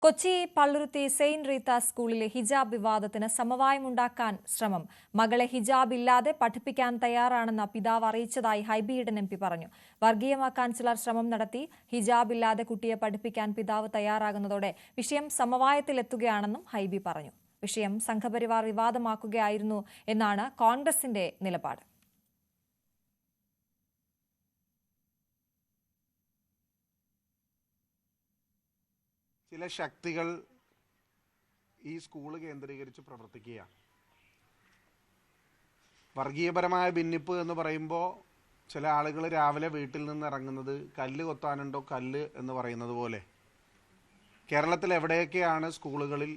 Kochi Palluruthy Saint Reetha സ്കൂളിലെ ഹിജാബ് വിവാദത്തിന് സമവായമുണ്ടാക്കാൻ ശ്രമം. മകളെ ഹിജാബ് ഇല്ലാതെ പഠിപ്പിക്കാൻ തയ്യാറാണെന്ന പിതാവ് അറിയിച്ചതായി ഹൈബി ഈഡൻ എംപി പറഞ്ഞു. വർഗീയമാക്കാൻ ചിലർ ശ്രമം നടത്തി. ഹിജാബ് ഇല്ലാതെ കുട്ടിയെ പഠിപ്പിക്കാൻ പിതാവ് തയ്യാറാകുന്നതോടെ വിഷയം സമവായത്തിലെത്തുകയാണെന്നും ഹൈബി പറഞ്ഞു. വിഷയം സംഘപരിവാർ വിവാദമാക്കുകയായിരുന്നു എന്നാണ് കോൺഗ്രസിന്റെ നിലപാട്. ചില ശക്തികൾ ഈ സ്കൂൾ കേന്ദ്രീകരിച്ച് പ്രവർത്തിക്കുകയാണ്. വർഗീയപരമായ ഭിന്നിപ്പ് എന്ന് പറയുമ്പോൾ ചില ആളുകൾ രാവിലെ വീട്ടിൽ നിന്ന് ഇറങ്ങുന്നത് കല്ല് കൊത്താനുണ്ടോ കല്ല് എന്ന് പറയുന്നത് പോലെ കേരളത്തിൽ എവിടെയൊക്കെയാണ് സ്കൂളുകളിൽ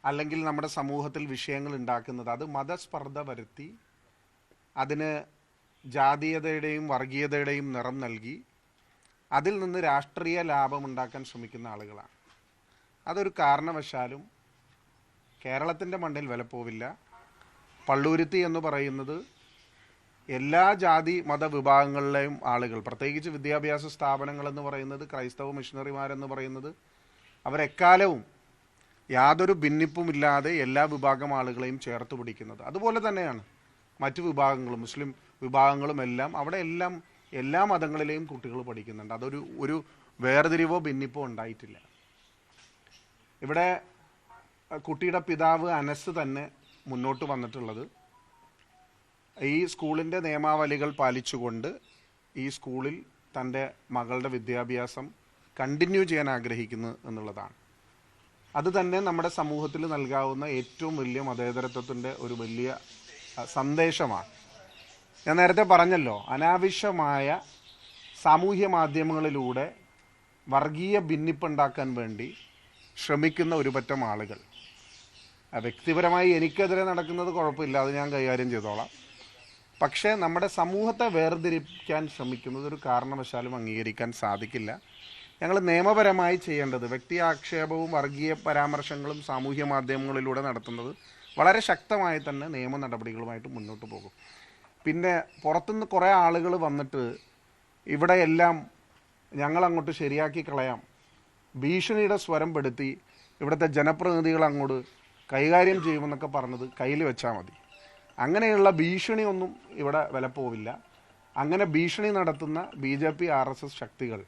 അല്ലെങ്കിൽ നമ്മുടെ സമൂഹത്തിൽ വിഷയങ്ങൾ ഉണ്ടാക്കുന്നത്, അത് മതസ്പർദ്ധ വരുത്തി അതിന് ജാതീയതയുടെയും വർഗീയതയുടെയും നിറം നൽകി അതിൽ നിന്ന് രാഷ്ട്രീയ ലാഭമുണ്ടാക്കാൻ ശ്രമിക്കുന്ന ആളുകളാണ്. അതൊരു കാരണവശാലും കേരളത്തിൻ്റെ മണ്ണിൽ വിലപ്പോവില്ല. പള്ളുരുത്തി എന്ന് പറയുന്നത് എല്ലാ ജാതി മതവിഭാഗങ്ങളിലെയും ആളുകൾ, പ്രത്യേകിച്ച് വിദ്യാഭ്യാസ സ്ഥാപനങ്ങളെന്ന് പറയുന്നത്, ക്രൈസ്തവ മിഷണറിമാരെന്ന് പറയുന്നത്, അവരെക്കാലവും യാതൊരു ഭിന്നിപ്പുമില്ലാതെ എല്ലാ വിഭാഗം ആളുകളെയും ചേർത്ത് പിടിക്കുന്നത്. അതുപോലെ തന്നെയാണ് മറ്റു വിഭാഗങ്ങളും, മുസ്ലിം വിഭാഗങ്ങളും എല്ലാം അവിടെ എല്ലാ മതങ്ങളിലെയും കുട്ടികൾ പഠിക്കുന്നുണ്ട്. അതൊരു വേർതിരിവോ ഭിന്നിപ്പോ ഉണ്ടായിട്ടില്ല. ഇവിടെ കുട്ടിയുടെ പിതാവ് അനസ് തന്നെ മുന്നോട്ട് വന്നിട്ടുള്ളത് ഈ സ്കൂളിൻ്റെ നിയമാവലികൾ പാലിച്ചുകൊണ്ട് ഈ സ്കൂളിൽ തൻ്റെ മകളുടെ വിദ്യാഭ്യാസം കണ്ടിന്യൂ ചെയ്യാൻ ആഗ്രഹിക്കുന്നു എന്നുള്ളതാണ്. അത് തന്നെ നമ്മുടെ സമൂഹത്തിൽ നൽകാവുന്ന ഏറ്റവും വലിയ മതേതരത്വത്തിൻ്റെ ഒരു വലിയ സന്ദേശമാണ്. ഞാൻ നേരത്തെ പറഞ്ഞല്ലോ, അനാവശ്യമായ സാമൂഹ്യ മാധ്യമങ്ങളിലൂടെ വർഗീയ ഭിന്നിപ്പുണ്ടാക്കാൻ വേണ്ടി ശ്രമിക്കുന്ന ഒരു പറ്റം ആളുകൾ. വ്യക്തിപരമായി എനിക്കെതിരെ നടക്കുന്നത് കുഴപ്പമില്ല, അത് ഞാൻ കൈകാര്യം ചെയ്തോളാം. പക്ഷേ നമ്മുടെ സമൂഹത്തെ വേർതിരിക്കാൻ ശ്രമിക്കുന്നത് ഒരു കാരണവശാലും അംഗീകരിക്കാൻ സാധിക്കില്ല. ഞങ്ങൾ നിയമപരമായി ചെയ്യേണ്ടത്, വ്യക്തി ആക്ഷേപവും വർഗീയ പരാമർശങ്ങളും സാമൂഹ്യ മാധ്യമങ്ങളിലൂടെ നടത്തുന്നത് വളരെ ശക്തമായി തന്നെ നിയമ നടപടികളുമായിട്ട് മുന്നോട്ട് പോകും. പിന്നെ പുറത്തുനിന്ന് കുറേ ആളുകൾ വന്നിട്ട് ഇവിടെയെല്ലാം ഞങ്ങളങ്ങോട്ട് ശരിയാക്കി കളയാം, ഭീഷണിയുടെ സ്വരം പെടുത്തി ഇവിടുത്തെ ജനപ്രതിനിധികൾ അങ്ങോട്ട് കൈകാര്യം ചെയ്യുമെന്നൊക്കെ പറഞ്ഞത് കയ്യിൽ വെച്ചാൽ മതി. അങ്ങനെയുള്ള ഭീഷണിയൊന്നും ഇവിടെ വിലപ്പോവില്ല. അങ്ങനെ ഭീഷണി നടത്തുന്ന BJP RSS ശക്തികൾ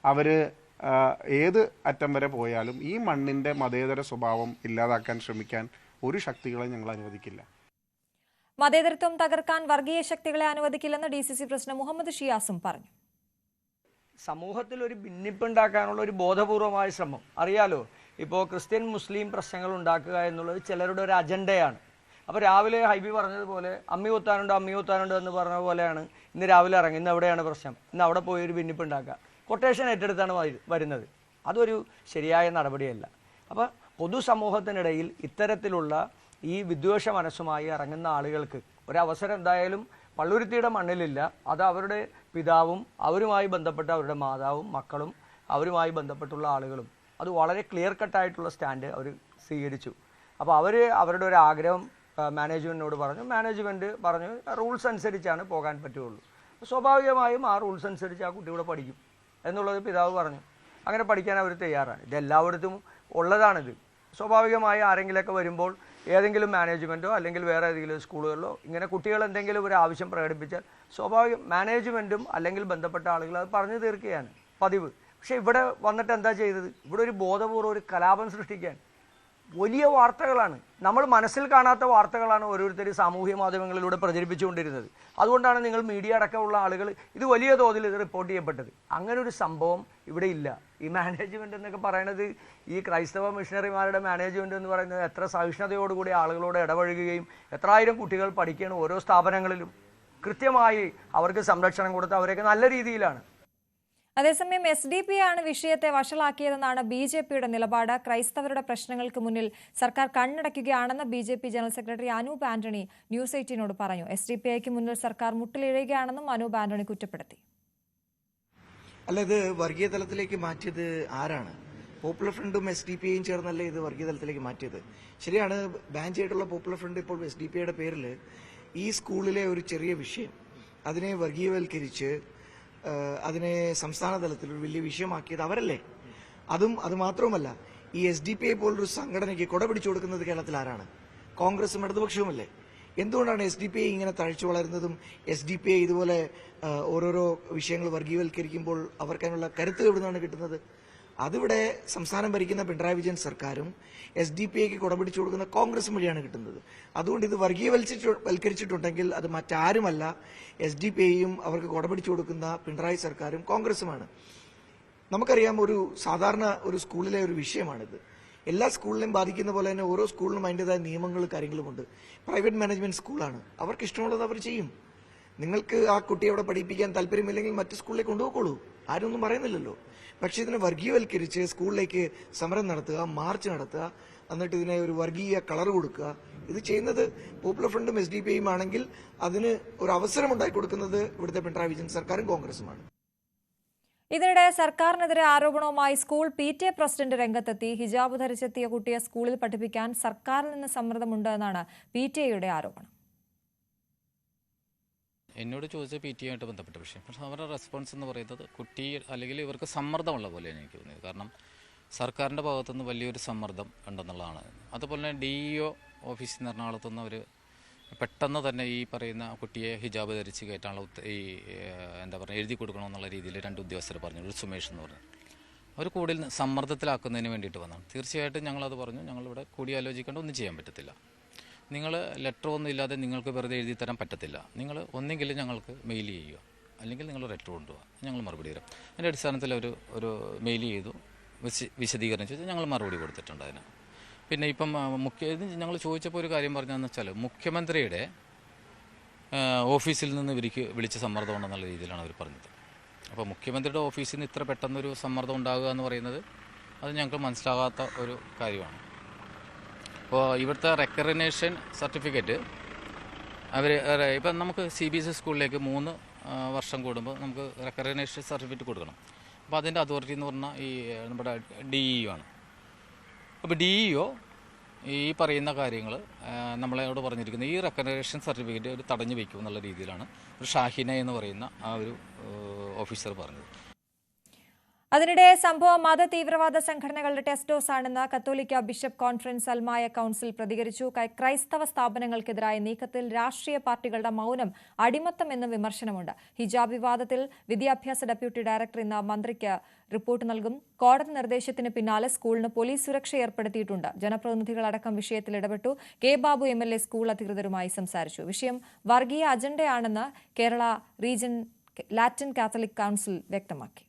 അവർ ഏത് അറ്റം വരെ പോയാലും ഈ മണ്ണിൻ്റെ മതേതര സ്വഭാവം ഇല്ലാതാക്കാൻ ശ്രമിക്കാൻ ഒരു ശക്തികളെ ഞങ്ങൾ അനുവദിക്കില്ല. മതേതരത്വം തകർക്കാൻ വർഗീയ ശക്തികളെ അനുവദിക്കില്ലെന്ന് DCC പ്രസിഡന്റ് മുഹമ്മദ് ഷിയാസും പറഞ്ഞു. സമൂഹത്തിൽ ഒരു ഭിന്നിപ്പുണ്ടാക്കാനുള്ള ഒരു ബോധപൂർവമായ ശ്രമം അറിയാലോ. ഇപ്പോൾ ക്രിസ്ത്യൻ മുസ്ലിം പ്രശ്നങ്ങൾ ഉണ്ടാക്കുക എന്നുള്ളത് ചിലരുടെ ഒരു അജണ്ടയാണ്. അപ്പോൾ രാവിലെ ഹൈബി പറഞ്ഞതുപോലെ അമ്മി കുത്താനുണ്ട് എന്ന് പറഞ്ഞ പോലെയാണ് ഇന്ന് രാവിലെ ഇറങ്ങി, ഇന്ന് എവിടെയാണ് പ്രശ്നം, ഇന്ന് അവിടെ പോയി ഒരു ഭിന്നിപ്പുണ്ടാക്കുക, കൊട്ടേഷൻ ഏറ്റെടുത്താണ് വരുന്നത്. അതൊരു ശരിയായ നടപടിയല്ല. അപ്പോൾ പൊതുസമൂഹത്തിനിടയിൽ ഇത്തരത്തിലുള്ള ഈ വിദ്വേഷ മനസ്സുമായി ഇറങ്ങുന്ന ആളുകൾക്ക് ഒരവസരം എന്തായാലും പള്ളുരുത്തിയുടെ മണ്ണിലില്ല. അത് അവരുടെ പിതാവും അവരുമായി ബന്ധപ്പെട്ട അവരുടെ മാതാവും മക്കളും അവരുമായി ബന്ധപ്പെട്ടുള്ള ആളുകളും അത് വളരെ ക്ലിയർ കട്ടായിട്ടുള്ള സ്റ്റാൻഡ് അവർ സ്വീകരിച്ചു. അപ്പോൾ അവരുടെ ഒരു ആഗ്രഹം മാനേജ്മെൻറ്റിനോട് പറഞ്ഞു. മാനേജ്മെൻറ്റ് പറഞ്ഞു റൂൾസ് അനുസരിച്ചാണ് പോകാൻ പറ്റുള്ളൂ. സ്വാഭാവികമായും ആ റൂൾസ് അനുസരിച്ച് ആ കുട്ടി ഇവിടെ പഠിക്കും എന്നുള്ളത് പിതാവ് പറഞ്ഞു. അങ്ങനെ പഠിക്കാൻ അവർ തയ്യാറാണ്. ഇതെല്ലായിടത്തും ഉള്ളതാണിത്. സ്വാഭാവികമായി ആരെങ്കിലുമൊക്കെ വരുമ്പോൾ ഏതെങ്കിലും മാനേജ്മെൻറ്റോ അല്ലെങ്കിൽ വേറെ ഏതെങ്കിലും സ്കൂളുകളിലോ ഇങ്ങനെ കുട്ടികൾ എന്തെങ്കിലും ഒരു ആവശ്യം പ്രകടിപ്പിച്ചാൽ സ്വാഭാവികം മാനേജ്മെൻറ്റും അല്ലെങ്കിൽ ബന്ധപ്പെട്ട ആളുകൾ അത് പറഞ്ഞു തീർക്കുകയാണ് പതിവ്. പക്ഷേ ഇവിടെ വന്നിട്ട് എന്താ ചെയ്തത്? ഇവിടെ ഒരു ബോധപൂർവ്വം ഒരു കലാപം സൃഷ്ടിക്കാൻ വലിയ വാർത്തകളാണ്, നമ്മൾ മനസ്സിൽ കാണാത്ത വാർത്തകളാണ് ഓരോരുത്തർ സാമൂഹ്യ മാധ്യമങ്ങളിലൂടെ പ്രചരിപ്പിച്ചുകൊണ്ടിരുന്നത്. അതുകൊണ്ടാണ് നിങ്ങൾ മീഡിയ അടക്കമുള്ള ആളുകൾ ഇത് വലിയ തോതിൽ ഇത് റിപ്പോർട്ട് ചെയ്യപ്പെട്ടത്. അങ്ങനെ ഒരു സംഭവം ഇവിടെ ഇല്ല. ഈ മാനേജ്മെൻറ്റ് എന്നൊക്കെ പറയുന്നത്, ഈ ക്രൈസ്തവ മിഷണറിമാരുടെ മാനേജ്മെൻറ്റ് എന്ന് പറയുന്നത് എത്ര സഹിഷ്ണുതയോടുകൂടി ആളുകളോട് ഇടപഴകുകയും എത്രായിരം കുട്ടികൾ പഠിക്കുകയാണ് ഓരോ സ്ഥാപനങ്ങളിലും. കൃത്യമായി അവർക്ക് സംരക്ഷണം കൊടുത്ത് അവരൊക്കെ നല്ല രീതിയിലാണ്. അതേസമയം SDP ആണ് വിഷയത്തെ വഷളാക്കിയതെന്നാണ് BJPയുടെ നിലപാട്. ക്രൈസ്തവരുടെ പ്രശ്നങ്ങൾക്ക് മുന്നിൽ സർക്കാർ കണ്ണടയ്ക്കുകയാണെന്ന് BJP general secretary Anoop Antony news 18നോട് പറഞ്ഞു. SDPIക്ക് മുന്നിൽ സർക്കാർ മുട്ടിലിഴയുകയാണെന്നും അനൂപ് ആന്റണി കുറ്റപ്പെടുത്തി. അല്ല, ഇത് വർഗീയ തലത്തിലേക്ക് മാറ്റിയത് ആരാണ്? പോപ്പുലർ ഫ്രണ്ടും SDPIയും ചേർന്നല്ലേ ഇത് വർഗീയ തലത്തിലേക്ക് മാറ്റിയത്? ശരിയാണ്, ബാൻ ചെയ്തിട്ടുള്ള പോപ്പുലർ ഫ്രണ്ട് ഇപ്പോൾ SDPIയുടെ പേരിൽ ഈ സ്കൂളിലെ ഒരു ചെറിയ വിഷയം അതിനെ വർഗീയവൽക്കരിച്ച് അതിനെ സംസ്ഥാന തലത്തിൽ ഒരു വലിയ വിഷയമാക്കിയത് അവരല്ലേ? അത് മാത്രവുമല്ല, ഈ SDPI പോലൊരു സംഘടനയ്ക്ക് കൊട പിടിച്ചു കൊടുക്കുന്നത് കേരളത്തിൽ ആരാണ്? കോൺഗ്രസും ഇടതുപക്ഷവുമല്ലേ? എന്തുകൊണ്ടാണ് SDPI ഇങ്ങനെ തഴച്ചു വളരുന്നതും SDPI ഇതുപോലെ ഓരോരോ വിഷയങ്ങൾ വർഗീയവൽക്കരിക്കുമ്പോൾ അവർക്കതിനുള്ള കരുത്ത് എവിടെ നിന്നാണ് കിട്ടുന്നത്? അതിവിടെ സംസ്ഥാനം ഭരിക്കുന്ന പിണറായി വിജയൻ സർക്കാരും SDPIക്ക് കൊടപിടിച്ചു കൊടുക്കുന്ന കോൺഗ്രസും വഴിയാണ് കിട്ടുന്നത്. അതുകൊണ്ട് ഇത് വർഗീയവൽക്കരിച്ചിട്ടുണ്ടെങ്കിൽ അത് മറ്റാരുമല്ല, SDPIയും അവർക്ക് കൊടപിടിച്ചു കൊടുക്കുന്ന പിണറായി സർക്കാരും കോൺഗ്രസുമാണ്. നമുക്കറിയാം, സാധാരണ ഒരു സ്കൂളിലെ ഒരു വിഷയമാണിത്. എല്ലാ സ്കൂളിനെയും ബാധിക്കുന്ന പോലെ തന്നെ ഓരോ സ്കൂളിനും അതിൻ്റെതായ നിയമങ്ങളും കാര്യങ്ങളുമുണ്ട്. പ്രൈവറ്റ് മാനേജ്മെന്റ് സ്കൂളാണ്, അവർക്ക് ഇഷ്ടമുള്ളത് അവർ ചെയ്യും. നിങ്ങൾക്ക് ആ കുട്ടിയെ അവിടെ പഠിപ്പിക്കാൻ താല്പര്യമില്ലെങ്കിൽ മറ്റു സ്കൂളിലേക്ക് കൊണ്ടുപോയിക്കോളൂ, ആരൊന്നും പറയുന്നില്ലല്ലോ. പക്ഷെ ഇതിനെ വർഗീയവൽക്കരിച്ച് സ്കൂളിലേക്ക് സമരം നടത്തുക, മാർച്ച് നടത്തുക, എന്നിട്ട് ഇതിനെ ഒരു വർഗീയ കളർ കൊടുക്കുക, ഇത് ചെയ്യുന്നത് പോപ്പുലർ ഫ്രണ്ടും SDPIയും ആണെങ്കിൽ അതിന് ഒരു അവസരം ഉണ്ടാക്കി കൊടുക്കുന്നത് ഇവിടുത്തെ പിണറായി വിജയൻ സർക്കാരും കോൺഗ്രസുമാണ്. ഇതിനിടെ സർക്കാരിനെതിരെ ആരോപണവുമായി സ്കൂൾ PTA പ്രസിഡന്റ് രംഗത്തെത്തി. ഹിജാബ് ധരിച്ചെത്തിയ കുട്ടിയെ സ്കൂളിൽ പഠിപ്പിക്കാൻ സർക്കാരിൽ നിന്ന് സമ്മർദ്ദമുണ്ട് എന്നാണ് PTAയുടെ ആരോപണം. എന്നോട് ചോദിച്ച PTA ആയിട്ട് ബന്ധപ്പെട്ട വിഷയം, പക്ഷേ അവരുടെ റെസ്പോൺസ് എന്ന് പറയുന്നത് കുട്ടി അല്ലെങ്കിൽ ഇവർക്ക് സമ്മർദ്ദമുള്ള പോലെയാണ് എനിക്ക് തോന്നിയത്. കാരണം സർക്കാരിൻ്റെ ഭാഗത്തുനിന്ന് വലിയൊരു സമ്മർദ്ദം ഉണ്ടെന്നുള്ളതാണ്. അതുപോലെ തന്നെ DEO ഓഫീസിൽ നിന്ന് എറണാകുളത്തുനിന്ന് അവർ പെട്ടെന്ന് തന്നെ ഈ പറയുന്ന കുട്ടിയെ ഹിജാബ് ധരിച്ച് കയറ്റാനുള്ള എന്താ പറയുക എഴുതി കൊടുക്കണമെന്നുള്ള രീതിയിൽ 2 ഉദ്യോഗസ്ഥർ പറഞ്ഞു. ഒരു സുമേഷ് എന്ന് പറഞ്ഞു, അവർ കൂടുതൽ സമ്മർദ്ദത്തിലാക്കുന്നതിന് വേണ്ടിയിട്ട് വന്നതാണ്. തീർച്ചയായിട്ടും ഞങ്ങളത് പറഞ്ഞു, ഞങ്ങളിവിടെ കൂടിയാലോചിക്കേണ്ട ഒന്നും ചെയ്യാൻ പറ്റത്തില്ല. നിങ്ങൾ ലെറ്റർ ഒന്നും ഇല്ലാതെ നിങ്ങൾക്ക് വെറുതെ എഴുതി തരാൻ പറ്റത്തില്ല. നിങ്ങൾ ഒന്നെങ്കിലും ഞങ്ങൾക്ക് മെയിൽ ചെയ്യുക, അല്ലെങ്കിൽ നിങ്ങൾ ലെറ്റർ കൊണ്ടുപോകുക, ഞങ്ങൾ മറുപടി തരാം. അതിൻ്റെ അടിസ്ഥാനത്തിൽ ഒരു മെയിൽ ചെയ്തു, വിശദീകരിച്ചു, ഞങ്ങൾ മറുപടി കൊടുത്തിട്ടുണ്ട് അതിന്. പിന്നെ ഇപ്പം ഞങ്ങൾ ചോദിച്ചപ്പോൾ ഒരു കാര്യം പറഞ്ഞതെന്ന് വെച്ചാൽ മുഖ്യമന്ത്രിയുടെ ഓഫീസിൽ നിന്ന് ഇവർക്ക് വിളിച്ച സമ്മർദ്ദം ഉണ്ടെന്നുള്ള രീതിയിലാണ് അവർ പറഞ്ഞത്. അപ്പോൾ മുഖ്യമന്ത്രിയുടെ ഓഫീസിൽ നിന്ന് ഇത്ര പെട്ടെന്നൊരു സമ്മർദ്ദം ഉണ്ടാകുക എന്ന് പറയുന്നത് അത് ഞങ്ങൾക്ക് മനസ്സിലാകാത്ത ഒരു കാര്യമാണ്. അപ്പോൾ ഇവിടുത്തെ റെക്കഗ്നേഷൻ സർട്ടിഫിക്കറ്റ് ഇപ്പം നമുക്ക് CBSE സ്കൂളിലേക്ക് 3 വർഷം കൂടുമ്പോൾ നമുക്ക് റെക്കഗ്നേഷൻ സർട്ടിഫിക്കറ്റ് കൊടുക്കണം. അപ്പോൾ അതിൻ്റെ അതോറിറ്റി എന്ന് പറഞ്ഞാൽ ഈ നമ്മുടെ DEO ആണ്. അപ്പോൾ DEO ഈ പറയുന്ന കാര്യങ്ങൾ നമ്മളോട് പറഞ്ഞിരിക്കുന്നത് ഈ റെക്കഗ്നേഷൻ സർട്ടിഫിക്കറ്റ് ഒരു തടഞ്ഞു വയ്ക്കും എന്നുള്ള രീതിയിലാണ് ഒരു ഷാഹിന എന്ന് പറയുന്ന ആ ഒരു ഓഫീസർ പറഞ്ഞത്. അതിനിടെ സംഭവം മത തീവ്രവാദ സംഘടനകളുടെ ടെസ്റ്റ് ഡോസ് ആണെന്ന് കത്തോലിക്ക ബിഷപ്പ് കോൺഫറൻസ് അൽമായ കൌൺസിൽ പ്രതികരിച്ചു. ക്രൈസ്തവ സ്ഥാപനങ്ങൾക്കെതിരായ നീക്കത്തിൽ രാഷ്ട്രീയ പാർട്ടികളുടെ മൗനം അടിമത്തം എന്ന വിമർശനമുണ്ട്. ഹിജാബ് വിവാദത്തിൽ വിദ്യാഭ്യാസ ഡെപ്യൂട്ടി ഡയറക്ടർ ഇന്ന് മന്ത്രിക്ക് റിപ്പോർട്ട് നൽകും. കോടതി നിർദ്ദേശത്തിന് പിന്നാലെ സ്കൂളിന് പോലീസ് സുരക്ഷ ഏർപ്പെടുത്തിയിട്ടുണ്ട്. ജനപ്രതിനിധികളടക്കം വിഷയത്തിൽ ഇടപെട്ടു. കെ ബാബു MLA സ്കൂൾ അധികൃതരുമായി സംസാരിച്ചു. വിഷയം വർഗീയ അജണ്ടയാണെന്ന് Kerala region Latin Catholic council വ്യക്തമാക്കി.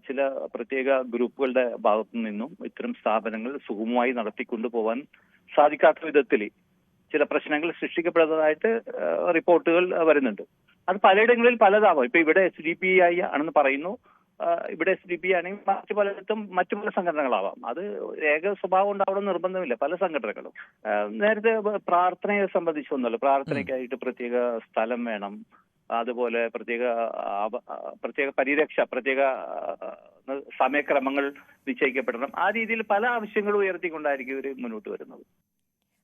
ചില പ്രത്യേക ഗ്രൂപ്പുകളുടെ ഭാഗത്തു നിന്നും ഇത്തരം സ്ഥാപനങ്ങൾ സുഗമമായി നടത്തിക്കൊണ്ടു പോകാൻ സാധിക്കാത്ത വിധത്തിൽ ചില പ്രശ്നങ്ങൾ സൃഷ്ടിക്കപ്പെടുന്നതായിട്ട് റിപ്പോർട്ടുകൾ വരുന്നുണ്ട്. അത് പലയിടങ്ങളിൽ പലതാവാം. ഇപ്പൊ ഇവിടെ SDPI ആണെന്ന് പറയുന്നു, ഇവിടെ SDPI ആണെങ്കിൽ മറ്റു പലയിടത്തും മറ്റു പല സംഘടനകളാവാം. അത് ഏക സ്വഭാവം ഉണ്ടാവണം നിർബന്ധമില്ല. പല സംഘടനകളും നേരത്തെ പ്രാർത്ഥനയെ സംബന്ധിച്ച് ഒന്നുമല്ല, പ്രാർത്ഥനയ്ക്കായിട്ട് പ്രത്യേക സ്ഥലം വേണം, അതുപോലെ പ്രത്യേക പരിരക്ഷ, പ്രത്യേക സമയക്രമങ്ങൾ നിശ്ചയിക്കപ്പെടണം. ആ രീതിയിൽ പല ആവശ്യങ്ങളും ഉയർത്തിക്കൊണ്ടായിരിക്കും ഇവർ മുന്നോട്ട് വരുന്നത്.